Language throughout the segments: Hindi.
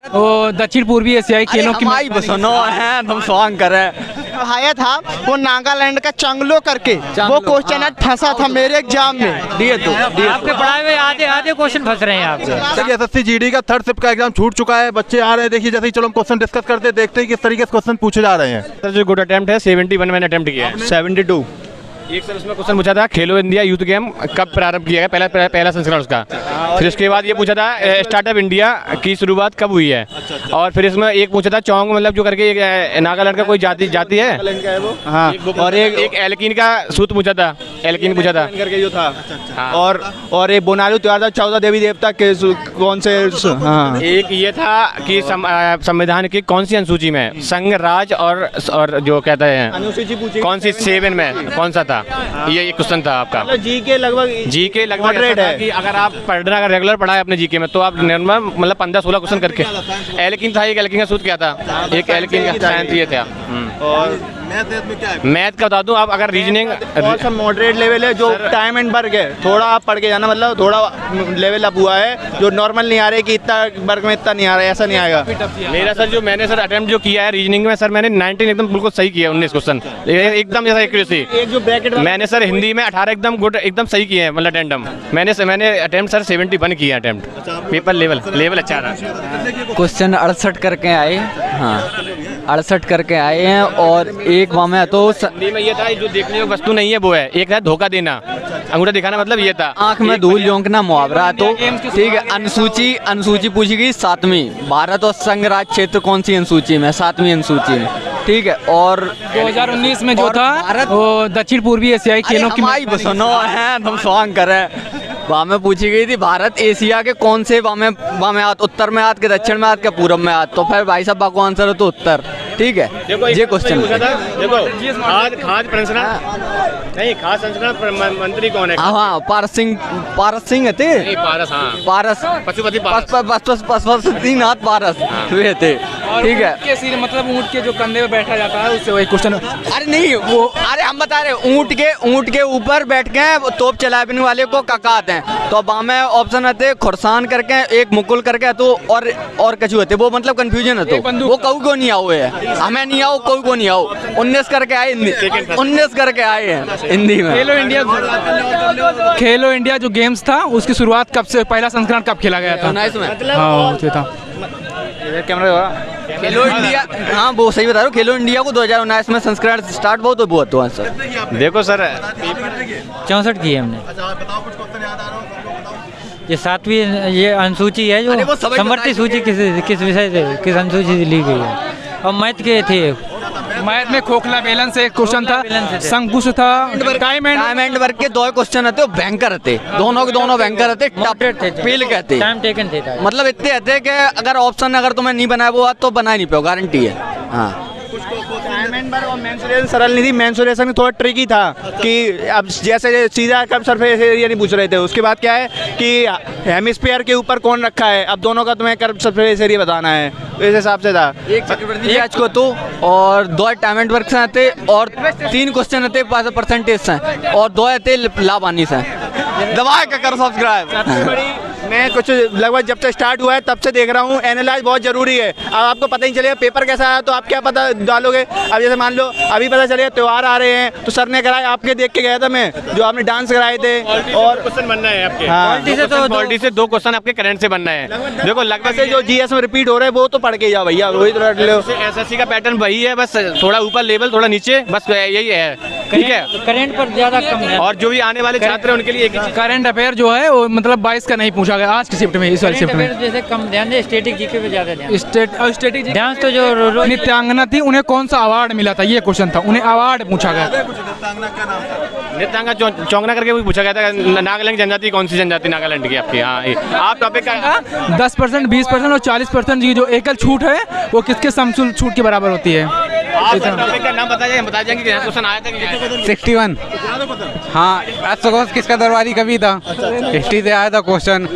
वो दक्षिण पूर्वी एशियाई खेलों की हम सॉन्ग कर रहे हैं। आया था वो नागालैंड का चंगलो करके, वो क्वेश्चन आज फंसा था मेरे एग्जाम में। दिए तो आपके पढ़ाए हुए आधे क्वेश्चन फंस रहे हैं आपके। एसएससी जीडी का थर्ड शिफ्ट का एग्जाम छूट चुका है, बच्चे आ रहे हैं। देखिए जैसे ही चलो हम क्वेश्चन डिस्कस करते देखते हैं किस तरीके से क्वेश्चन पूछे जा रहे हैं। सर जो गुड अटेम्प्ट है 71 मैंने अटेम्प्ट किया है। 72 एक सर उसमें क्वेश्चन पूछा था खेलो इंडिया यूथ गेम कब प्रारंभ किया गया, पहला संस्करण उसका। फिर उसके बाद ये पूछा था स्टार्टअप इंडिया की शुरुआत कब हुई है। और फिर इसमें एक पूछा था चौंग मतलब जो करके एक नागालैंड का कोई जाति है। हाँ और एक एल्किन का सूत्र पूछा था, एल्किन पूछा था करके जो था। और एक बोनालू त्योहार था 14 देवी देवता के कौन से। हाँ एक ये था कि संविधान की कौन सी अनुसूची में संघ राज और जो कहते हैं अनुसूची पूछी कौन सी 7 में कौन सा था। ये क्वेश्चन था आपका। जी के लगभग मॉडरेट है कि अगर आप पढ़ना अगर रेगुलर पढ़ा है अपने जीके में तो आप नॉर्मल मतलब 15-16 क्वेश्चन करके। एल्किन था, एक एल्किन का सूत्र क्या था, एक एल्किन का साइंस ये था। और मैथ का बता दूं आप अगर रीजनिंग और सब मॉडरेट लेवल है जो टाइम एंड वर्क है, थोड़ा आप पढ़ के जाना मतलब थोड़ा लेवल अप हुआ है, जो नॉर्मल नहीं आ रहा है कि इतना वर्क में इतना नहीं आ रहा है, ऐसा नहीं आएगा। मेरा सर जो मैंने सर अटेम्प्ट जो किया है रीजनिंग में सर मैंने 19 एकदम बिल्कुल सही किया, 19 क्वेश्चन एकदम जैसा एक्यूरेसी। एक जो ब्रैकेट मैंने सर हिंदी में 18 एकदम गुड एकदम सही किए हैं मतलब अटेम्प्ट। मैंने अटेम्प्ट सर 71 किया अटेम्प्ट। पेपर लेवल अच्छा रहा। क्वेश्चन 68 करके आए। हाँ 68 करके आए हैं। और एक में तो हिंदी में ये था जो देखने की वस्तु नहीं है वो है, एक था धोखा देना, अंगूठा दिखाना मतलब ये था। आंख में धूल झोंकना मुहावरा। तो ठीक है, अनुसूची पूछी गई 7वीं, भारत और संघ राज क्षेत्र कौन सी अनुसूची में, 7वीं अनुसूची में। ठीक है। और 2019 में जो था वो दक्षिण पूर्वी एशियाई खेलों की हम सॉन्ग कर रहे हैं। वहाँ में पूछी गई थी भारत एशिया के कौन से वहाँ में आत, उत्तर में आत के दक्षिण में आत के पूर्व में आत। तो फिर भाई साहब बाको आंसर हो तो उत्तर। ठीक है, ये क्वेश्चन। देखो खाद्य प्रसंस्करण नहीं, खाद्य संस्करण मंत्री कौन है? हाँ पारस सिंह थे। पारस पशुपतिनाथ पारस वे थे। ठीक है, मतलब ऊँट के जो कंधे पे बैठा जाता है उससे वही क्वेश्चन। अरे नहीं वो, अरे हम बता रहे ऊँट के ऊपर बैठ के तोप चलाने वाले को ककाते हैं। तो अब में ऑप्शन आते खुरसान करके, एक मुकुल करके तो और कछु होते, वो मतलब कंफ्यूजन है। तो वो कऊ को नहीं आओ है, हमें नहीं आओ कऊ को नहीं आओ। 19 करके आए, 19 करके आए हैं हिंदी में। खेलो इंडिया जो गेम्स था उसकी शुरुआत कब से, पहला संस्करण कब खेला गया था? 19 में। हाँ था खेलो इंडिया। हाँ वो सही बता रहा हूँ, खेलो इंडिया को 2019 में संस्करण स्टार्ट बहुत हुआ सर। देखो सर 64 की है हमने। ये 7वीं ये अनुसूची है जो समवर्ती सूची किस विषय से, किस अनुसूची से ली गई है। और मैथ के थे, मैथ में खोखला बेलन से एक क्वेश्चन था, शंकुश था, टाइम एंड वर्क के 2 क्वेश्चन थे, बैंकर थे, दोनों के दोनों बैंकर थे, फेल कहते, टाइम टेकन थे, मतलब इतने थे कि अगर ऑप्शन अगर तुम्हें नहीं बनाया वो तो बना ही नहीं पाओ, गारंटी है। हाँ और मेंसुरेशन सरल नहीं थी, मेंसुरेशन थोड़ा ट्रिकी था कि अब जैसे सीधा कब सरफेस एरिया नहीं पूछ रहे थे। उसके बाद क्या है कि हेमिस्फीयर के ऊपर कौन रखा है, अब दोनों का तुम्हें कर्व सरफेस एरिया बताना है, इस हिसाब से था। एक चक्रवर्ती आज को तो और 2 टाइम एंड वर्क से आते और 3 क्वेश्चन आते परसेंटेज से और 2 आते लाभानी से। दबा के कर सब्सक्राइब। मैं कुछ लगभग जब से स्टार्ट हुआ है तब से देख रहा हूँ, एनालाइज बहुत जरूरी है। अब आपको पता ही चलेगा पेपर कैसा आया तो आप क्या पता डालोगे। अब जैसे मान लो अभी पता चलेगा त्योहार आ रहे हैं तो सर ने कराए, आपके देख के गया था मैं, जो आपने डांस कराए थे। और क्वेश्चन बनना है आपके। हाँ, पॉलिटी से 2 क्वेश्चन आपके करंट से बनना है। देखो लगभग से जो जीएस में रिपीट हो रहे हैं वो तो पढ़ के जाओ भैया, वही तो रट लो। एसएससी का पैटर्न वही है, बस थोड़ा ऊपर लेवल थोड़ा नीचे, बस यही है। ठीक है, करंट पर ज्यादा कम है। और जो भी आने वाले छात्र हैं उनके लिए करंट अफेयर जो है वो मतलब 22 का नहीं पूछा गया आज की शिफ्ट में, इस वाली शिफ्ट में। जैसे कम ध्यान दे, स्टैटिक जीके पे ज्यादा ध्यान। स्टैटिक ध्यान तो जो नित्यांगना थी, उन्हें कौन सा अवार्ड मिला था, ये क्वेश्चन था, उन्हें अवार्ड पूछा गया। नित्यांगना चौंगना करके भी पूछा गया था। नागालैंड जनजाति कौन सी जनजाति नागालैंड की आपकी? हाँ आप टॉपिक का 10%, 20% और 40% की जो एकल छूट है वो किसके समतुल्य छूट के बराबर होती है? आप टॉपिक का नाम बता जाएंगे कि क्वेश्चन आया था कि 61। हाँ अफसोस किसका दरबारी कवि था, हिस्ट्री से आया था क्वेश्चन,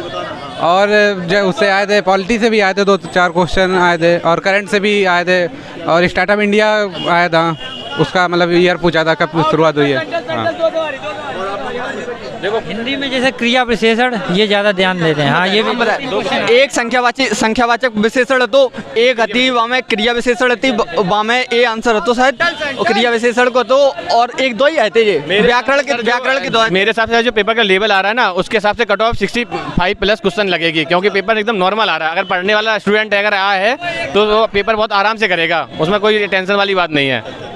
और जो उससे आए थे, पॉलिटी से भी आए थे 2-4 क्वेश्चन आए थे, और करंट से भी आए थे, और स्टार्टअप इंडिया आया था, उसका मतलब ईयर पूछा था कब शुरुआत हुई है। हाँ देखो हिंदी में जैसे क्रिया विशेषण ये ज्यादा ध्यान देते हैं। हाँ ये भी एक संख्यावाचक विशेषण तो एक हती वामे क्रिया विशेषण हती वामे ए आंसर हतो शायद क्रिया विशेषण को तो और एक दो ही आते ये व्याकरण के दो। मेरे हिसाब से जो पेपर का लेवल आ रहा है ना उसके हिसाब से कट ऑफ 65 प्लस क्वेश्चन लगेगी, क्योंकि पेपर एकदम नॉर्मल आ रहा है। अगर पढ़ने वाला स्टूडेंट अगर आया है तो वो पेपर बहुत आराम से करेगा, उसमें कोई टेंशन वाली बात नहीं है।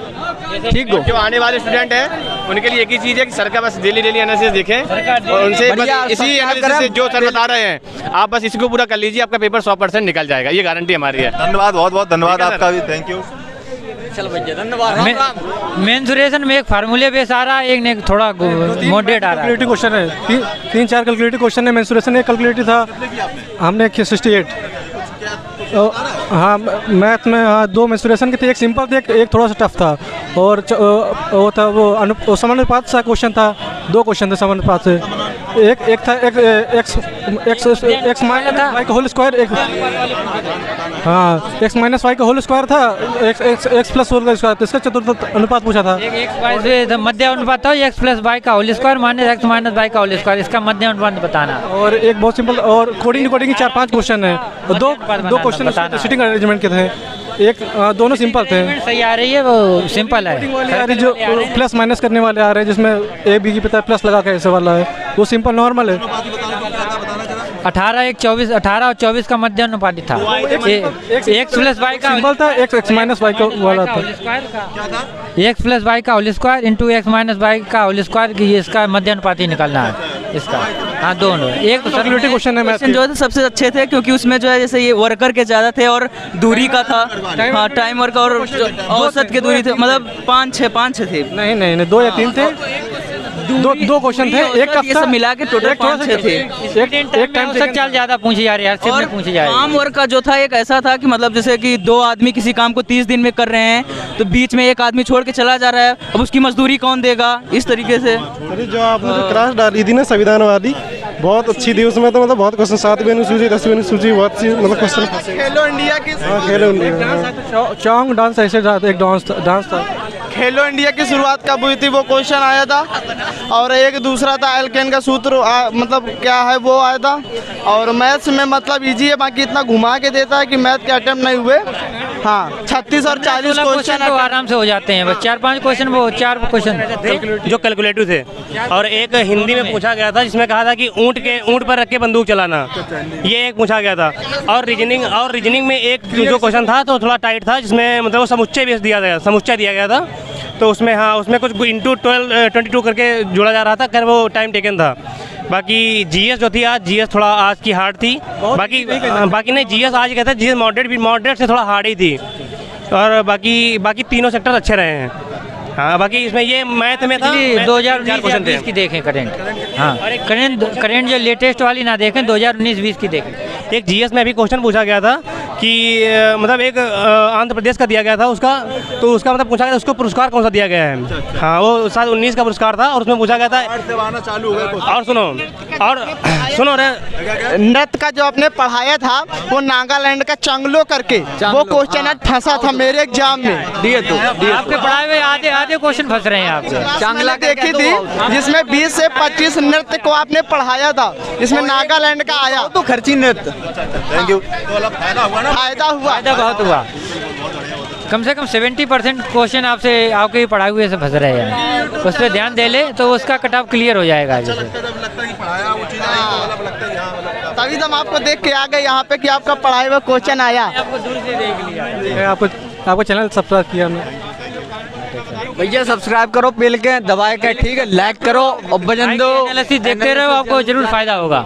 ठीक हो, जो आने वाले स्टूडेंट हैं उनके लिए एक ही चीज़ है कि सर का बस डेली एनालिसिस देखें और उनसे बस इसी एनालिसिस से जो सर बता रहे हैं आप बस इसको पूरा कर लीजिए, आपका पेपर 100% निकल जाएगा, ये गारंटी हमारी है। धन्यवाद, बहुत बहुत धन्यवाद आपका भी, थैंक यू। चलो भैया धन्यवाद। मेंसुरेशन में एक फार्मूले बेस आ रहा है, एक थोड़ा मॉडरेट आ रहा है। कैलकुलेटिव क्वेश्चन है, 3-4 कैलकुलेटिव क्वेश्चन है। मेंसुरेशन एक कैलकुलेटिव था, हमने 68। हाँ मैथ में हाँ 2 मेंसुरेशन के थे, एक सिंपल थे एक थोड़ा सा टफ था। और वो था वो समानुपात सा क्वेश्चन था, 2 क्वेश्चन थे समानुपात से। एक था एक्स माइनस वाई का होल स्क्वायर, एक हाँ एक्स माइनस वाई का होल स्क्वायर था, एक्स प्लस होल स्क्वायर, तो इसका चतुर्थ अनुपात पूछा था। एक मध्य अनुपात था, एक्स प्लस वाई का whole square minus x minus y का होल स्क्वायर, इसका मध्य अनुपात बताना। और एक बहुत सिंपल और कोडिंग की 4-5 क्वेश्चन है, और दो क्वेश्चन सिटिंग अरेंजमेंट के थे, एक दोनों सिंपल थे। सही आ रही है, वो सिंपल है। जो प्लस माइनस करने वाले आ रहे हैं जिसमें ए बी की पता प्लस लगा के ऐसे वाला है, वो सिंपल नॉर्मल है। 18 और 24 का मध्य अनुपात था। एक्स प्लस वाई का सिंपल था, एक्स माइनस वाई का वाला था। एक्स प्लस वाई का whole square into x minus y का होल स्क्वायर की इसका मध्य अनुपात ही निकालना है इसका। हाँ दोनों एक कैलकुलेटिव क्वेश्चन है। क्वेश्चन जो है सबसे अच्छे थे, क्योंकि उसमें जो है जैसे ये वर्कर के ज़्यादा थे और दूरी का था। हाँ टाइम वर्क और औसत के दूरी थे, मतलब 5-6 थे। नहीं 2 या 3 थे, दो क्वेश्चन थे, एक का सब मिला के टोटल 5-6 थे। एक टाइम से चल ज्यादा पूछी जा रही है, और पूछी जा रही है। काम वर्क का जो था एक ऐसा था कि मतलब जैसे कि 2 आदमी किसी काम को 30 दिन में कर रहे हैं, तो बीच में एक आदमी छोड़ के चला जा रहा है, अब उसकी मजदूरी कौन देगा, इस तरीके से। अरे जो आपने जो क्लास डाली थी ना संविधान वाली, बहुत अच्छी थी, उसमें तो मतलब बहुत क्वेश्चन 7वीं अनुसूची 10वीं अनुसूची बहुत सी मतलब क्वेश्चन। खेलो इंडिया की खेलो इंडिया चौंग डांस ऐसे एक डांस था। खेलो इंडिया की शुरुआत कब हुई थी वो क्वेश्चन आया था, और एक दूसरा था एल्केन का सूत्र मतलब क्या है वो आया था। और मैथ्स में मतलब इजी है, बाकी इतना घुमा के देता है कि मैथ के अटेम्प्ट नहीं हुए। हाँ 36 और 40 क्वेश्चन तो आराम से हो जाते हैं, बस 4-5 क्वेश्चन, वो 4 क्वेश्चन जो कैलकुलेटिव थे। और एक हिंदी में पूछा गया था जिसमें कहा था कि ऊँट पर रख के बंदूक चलाना, ये एक पूछा गया था। और रीजनिंग में एक जो क्वेश्चन था तो थोड़ा टाइट था, जिसमें मतलब वो समुच्चय बेस समुच्चय दिया गया था, तो उसमें हाँ उसमें कुछ इंटू 22 करके जोड़ा जा रहा था, खैर वो टाइम टेकन था। बाकी जीएस जो थी जीएस थोड़ा आज की हार्ड थी, बाकी नहीं जीएस आज कहता है जीएस मॉडरेट से थोड़ा हार्ड ही थी। और बाकी तीनों सेक्टर अच्छे रहे हैं। हाँ बाकी इसमें ये मैथ में था 2019-20 की देखें करंट। हाँ करंट जो लेटेस्ट वाली ना देखें, 2019-20 की देखें। एक जीएस में भी क्वेश्चन पूछा गया था कि मतलब एक आंध्र प्रदेश का दिया गया था उसका, तो उसका मतलब पूछा गया था उसको पुरस्कार कौन सा दिया गया है। हाँ वो शायद 19 का पुरस्कार था, और उसमें पूछा गया था। और सुनो नृत्य का जो आपने पढ़ाया था वो नागालैंड का चंगलो करके, वो क्वेश्चन आज फंसा था मेरे एग्जाम में। दिए तो आपके पढ़ाए हुए आधे क्वेश्चन फंस रहे हैं आपके। चांगला देखी थी जिसमें 20 से 25 नृत्य को आपने पढ़ाया था, जिसमें नागालैंड का आया तो खर्ची नृत्य। Thank you. फायदा बहुत हुआ। कम से कम 70% क्वेश्चन आपके पढ़ाए हुए से फंस रहे हैं, उस पर ध्यान दे ले तो उसका कट ऑफ क्लियर हो जाएगा। जैसे तभी तो हम आपको देख के आ गए यहाँ पे कि आपका पढ़ाई हुआ क्वेश्चन आया। आपको दूर से देख लिया, आपको चैनल सब्सक्राइब किया हमने। भैया सब्सक्राइब करो, बेल के दबाए के, ठीक है, लाइक करो और बजन दो, देखते रहो, आपको जरूर फायदा होगा।